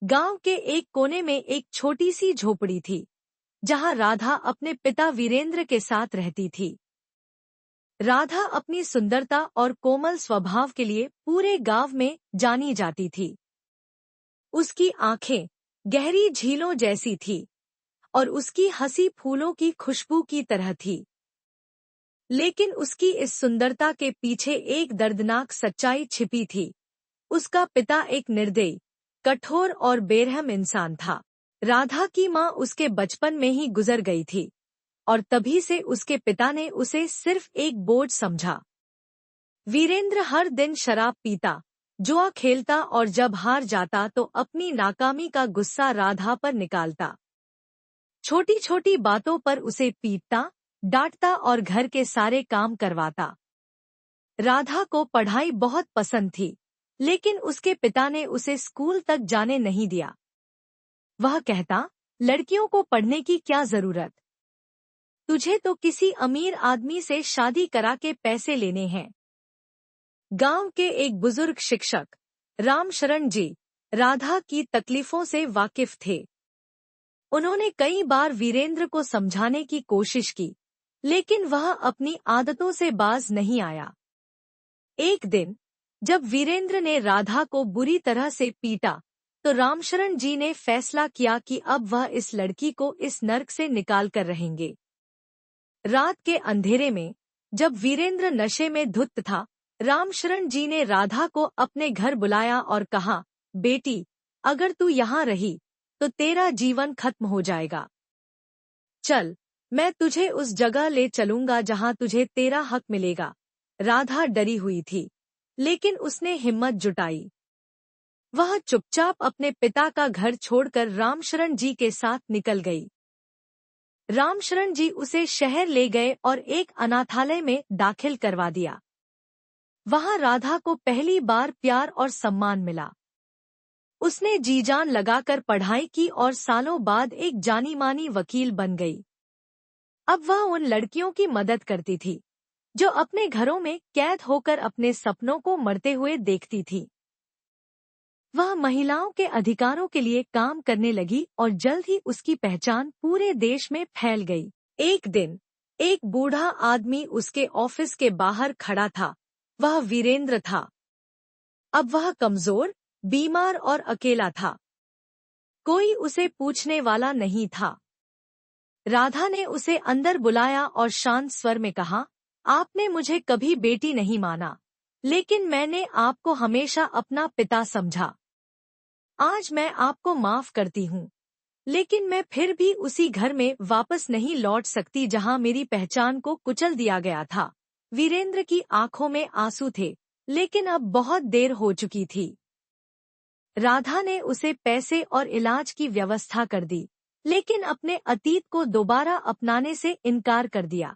गांव के एक कोने में एक छोटी सी झोपड़ी थी, जहां राधा अपने पिता वीरेंद्र के साथ रहती थी। राधा अपनी सुंदरता और कोमल स्वभाव के लिए पूरे गांव में जानी जाती थी। उसकी आंखें गहरी झीलों जैसी थी और उसकी हंसी फूलों की खुशबू की तरह थी। लेकिन उसकी इस सुंदरता के पीछे एक दर्दनाक सच्चाई छिपी थी। उसका पिता एक निर्दयी, कठोर और बेरहम इंसान था। राधा की मां उसके बचपन में ही गुजर गई थी और तभी से उसके पिता ने उसे सिर्फ एक बोझ समझा। वीरेंद्र हर दिन शराब पीता, जुआ खेलता और जब हार जाता तो अपनी नाकामी का गुस्सा राधा पर निकालता। छोटी छोटी बातों पर उसे पीटता, डांटता और घर के सारे काम करवाता। राधा को पढ़ाई बहुत पसंद थी, लेकिन उसके पिता ने उसे स्कूल तक जाने नहीं दिया। वह कहता, लड़कियों को पढ़ने की क्या जरूरत? तुझे तो किसी अमीर आदमी से शादी करा के पैसे लेने हैं। गांव के एक बुजुर्ग शिक्षक, रामशरण जी, राधा की तकलीफों से वाकिफ थे। उन्होंने कई बार वीरेंद्र को समझाने की कोशिश की, लेकिन वह अपनी आदतों से बाज नहीं आया। एक दिन जब वीरेंद्र ने राधा को बुरी तरह से पीटा, तो रामशरण जी ने फैसला किया कि अब वह इस लड़की को इस नर्क से निकाल कर रहेंगे। रात के अंधेरे में जब वीरेंद्र नशे में धुत था, रामशरण जी ने राधा को अपने घर बुलाया और कहा, बेटी, अगर तू यहाँ रही तो तेरा जीवन खत्म हो जाएगा। चल, मैं तुझे उस जगह ले चलूंगा जहाँ तुझे तेरा हक मिलेगा। राधा डरी हुई थी, लेकिन उसने हिम्मत जुटाई। वह चुपचाप अपने पिता का घर छोड़कर रामशरण जी के साथ निकल गई। रामशरण जी उसे शहर ले गए और एक अनाथालय में दाखिल करवा दिया। वहां राधा को पहली बार प्यार और सम्मान मिला। उसने जी जान लगाकर पढ़ाई की और सालों बाद एक जानी मानी वकील बन गई। अब वह उन लड़कियों की मदद करती थी जो अपने घरों में कैद होकर अपने सपनों को मरते हुए देखती थी। वह महिलाओं के अधिकारों के लिए काम करने लगी और जल्द ही उसकी पहचान पूरे देश में फैल गई। एक दिन एक बूढ़ा आदमी उसके ऑफिस के बाहर खड़ा था। वह वीरेंद्र था। अब वह कमजोर, बीमार और अकेला था। कोई उसे पूछने वाला नहीं था। राधा ने उसे अंदर बुलाया और शांत स्वर में कहा, आपने मुझे कभी बेटी नहीं माना, लेकिन मैंने आपको हमेशा अपना पिता समझा। आज मैं आपको माफ करती हूँ, लेकिन मैं फिर भी उसी घर में वापस नहीं लौट सकती जहाँ मेरी पहचान को कुचल दिया गया था। वीरेंद्र की आंखों में आंसू थे, लेकिन अब बहुत देर हो चुकी थी। राधा ने उसे पैसे और इलाज की व्यवस्था कर दी, लेकिन अपने अतीत को दोबारा अपनाने से इनकार कर दिया।